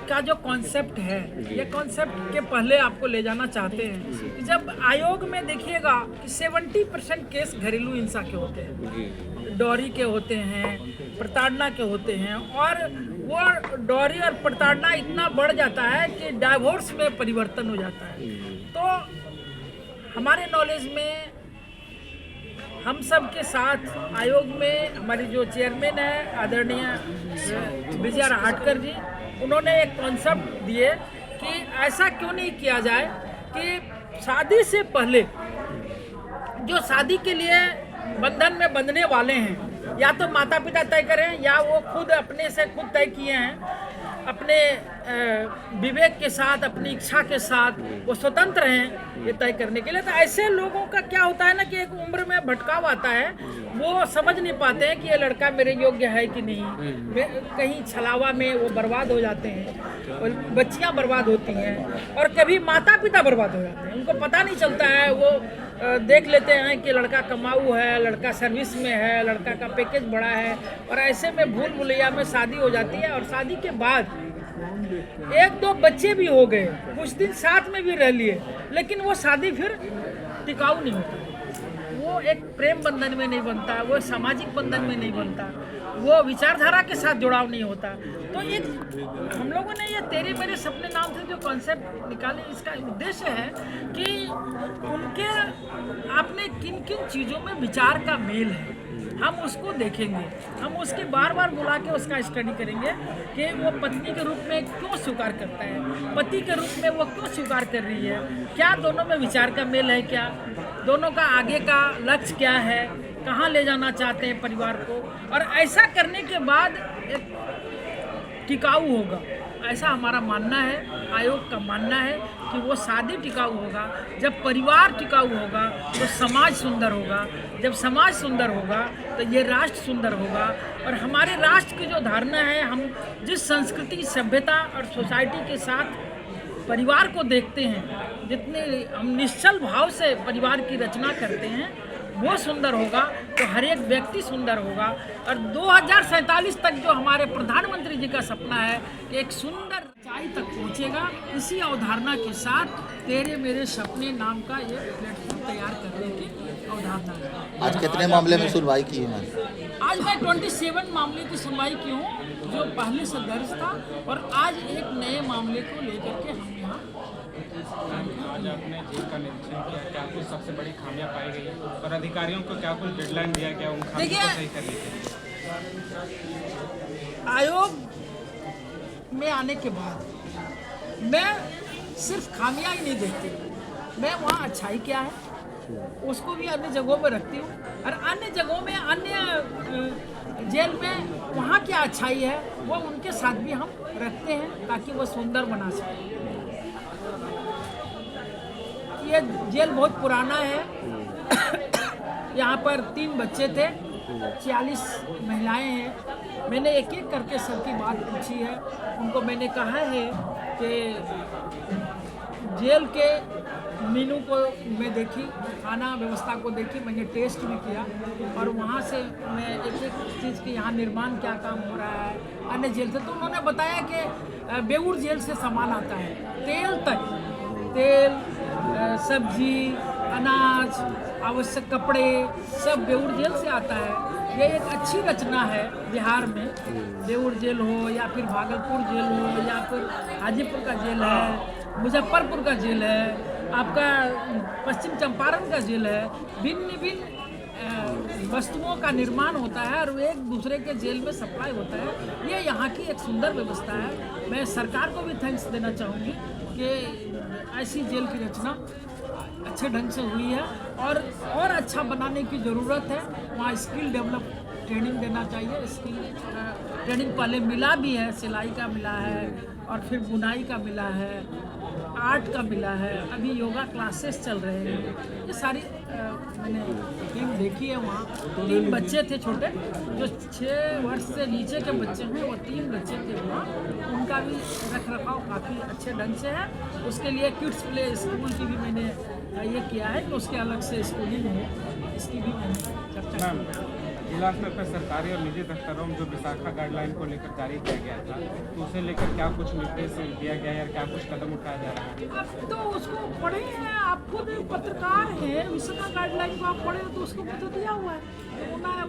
का जो कॉन्सेप्ट है, ये कॉन्सेप्ट के पहले आपको ले जाना चाहते हैं। जब आयोग में देखिएगा कि 70% केस घरेलू हिंसा के होते हैं, डॉरी के होते हैं, प्रताड़ना के होते हैं, और वो डॉरी और प्रताड़ना इतना बढ़ जाता है कि डाइवोर्स में परिवर्तन हो जाता है। तो हमारे नॉलेज में हम सब के साथ आयोग में हमारे जो चेयरमैन है आदरणीय विजया राहटकर जी, उन्होंने एक कॉन्सेप्ट दिए कि ऐसा क्यों नहीं किया जाए कि शादी से पहले जो शादी के लिए बंधन में बंधने वाले हैं, या तो माता पिता तय करें या वो खुद अपने से खुद तय किए हैं, अपने विवेक के साथ, अपनी इच्छा के साथ वो स्वतंत्र हैं ये तय करने के लिए। तो ऐसे लोगों का क्या होता है ना कि एक उम्र में भटकाव आता है, वो समझ नहीं पाते हैं कि ये लड़का मेरे योग्य है कि नहीं, कहीं छलावा में वो बर्बाद हो जाते हैं, और बच्चियां बर्बाद होती हैं, और कभी माता पिता बर्बाद हो जाते हैं। उनको पता नहीं चलता है, वो देख लेते हैं कि लड़का कमाऊ है, लड़का सर्विस में है, लड़का का पैकेज बड़ा है, और ऐसे में भूल भुलैया में शादी हो जाती है। और शादी के बाद एक दो बच्चे भी हो गए, कुछ दिन साथ में भी रह लिए, लेकिन वो शादी फिर टिकाऊ नहीं होती, वो एक प्रेम बंधन में नहीं बनता, वो सामाजिक बंधन में नहीं बनता, वो विचारधारा के साथ जुड़ाव नहीं होता। तो एक हम लोगों ने ये तेरे मेरे सपने नाम से जो कॉन्सेप्ट निकाले, इसका उद्देश्य है कि उनके आपने किन किन चीज़ों में विचार का मेल है, हम उसको देखेंगे, हम उसके बार बार बुला के उसका स्टडी करेंगे कि वो पत्नी के रूप में क्यों स्वीकार करता है, पति के रूप में वो क्यों स्वीकार कर रही है, क्या दोनों में विचार का मेल है, क्या दोनों का आगे का लक्ष्य क्या है, कहाँ ले जाना चाहते हैं परिवार को, और ऐसा करने के बाद एक टिकाऊ होगा, ऐसा हमारा मानना है, आयोग का मानना है कि वो शादी टिकाऊ होगा। जब परिवार टिकाऊ होगा तो समाज सुंदर होगा, जब समाज सुंदर होगा तो ये राष्ट्र सुंदर होगा। और हमारे राष्ट्र की जो धारणा है, हम जिस संस्कृति, सभ्यता और सोसाइटी के साथ परिवार को देखते हैं, जितने हम निश्चल भाव से परिवार की रचना करते हैं, वो सुंदर होगा तो हर एक व्यक्ति सुंदर होगा। और 2047 तक जो हमारे प्रधानमंत्री जी का सपना है कि एक सुंदर ऊंचाई तक पहुंचेगा, इसी अवधारणा के साथ तेरे मेरे सपने नाम का ये प्लेटफॉर्म तैयार करने की अवधारणा है। आज कितने मामले में सुनवाई की है मैम? आज मैं 27 मामले की सुनवाई की हूँ जो पहले से दर्ज था, और आज एक नए मामले को लेकर के हम यहाँ। आज आपने जेल का निरीक्षण किया, क्या कुछ सबसे बड़ी खामियां पाई गई और अधिकारियों को क्या कुछ डेडलाइन दिया गया उन खामियों को सही करने के लिए? आयोग में आने के बाद मैं सिर्फ खामियां ही नहीं देखती, मैं वहाँ अच्छाई क्या है उसको भी अन्य जगहों में रखती हूँ, और अन्य जगहों में, अन्य जेल में वहाँ क्या अच्छाई है वो उनके साथ भी हम रखते हैं ताकि वो सुंदर बना सकें। ये जेल बहुत पुराना है, यहाँ पर 3 बच्चे थे, 46 महिलाएं हैं। मैंने एक एक करके सबकी बात पूछी है, उनको मैंने कहा है कि जेल के मेनू को मैं देखी, खाना व्यवस्था को देखी, मैंने टेस्ट भी किया, और वहाँ से मैं एक एक चीज़ की यहाँ निर्माण क्या काम हो रहा है अन्य जेल से, तो उन्होंने बताया कि बेऊर जेल से सामान आता है, तेल तक, तेल, सब्जी, अनाज, आवश्यक कपड़े सब बेऊर जेल से आता है। ये एक अच्छी रचना है बिहार में, बेऊर जेल हो या फिर भागलपुर जेल हो या फिर हाजीपुर का जेल है, मुजफ्फरपुर का जेल है, आपका पश्चिम चंपारण का जेल है। भिन्न भिन्न वस्तुओं का निर्माण होता है और एक दूसरे के जेल में सप्लाई होता है। ये यहाँ की एक सुंदर व्यवस्था है। मैं सरकार को भी थैंक्स देना चाहूँगी कि ऐसी जेल की रचना अच्छे ढंग से हुई है, और अच्छा बनाने की ज़रूरत है। वहाँ स्किल डेवलप ट्रेनिंग देना चाहिए। स्किल ट्रेनिंग पहले मिला भी है, सिलाई का मिला है, और फिर बुनाई का मिला है, आर्ट का मिला है, अभी योगा क्लासेस चल रहे हैं। ये सारी मैंने टीम देखी है। वहाँ 3 बच्चे थे छोटे, जो 6 वर्ष से नीचे के बच्चे हैं, वो 3 बच्चे थे वहाँ। उनका भी रख रखाव काफ़ी अच्छे ढंग से है। उसके लिए किड्स प्ले स्कूल की भी मैंने ये किया है कि उसके अलग से स्कूलिंग हो, इसकी भी मैंने चर्चा की। जिला स्तर पर सरकारी और निजी दफ्तरों में जो विशाखा गाइडलाइन को लेकर जारी किया गया था, तो उसे लेकर क्या कुछ निर्देश दिया गया है या क्या कुछ कदम उठाया जा रहा है? आप तो उसको पढ़े हैं, आप खुद पत्रकार हैं, विशाखा गाइडलाइन को आप पढ़े तो उसको तो दिया हुआ है, होना है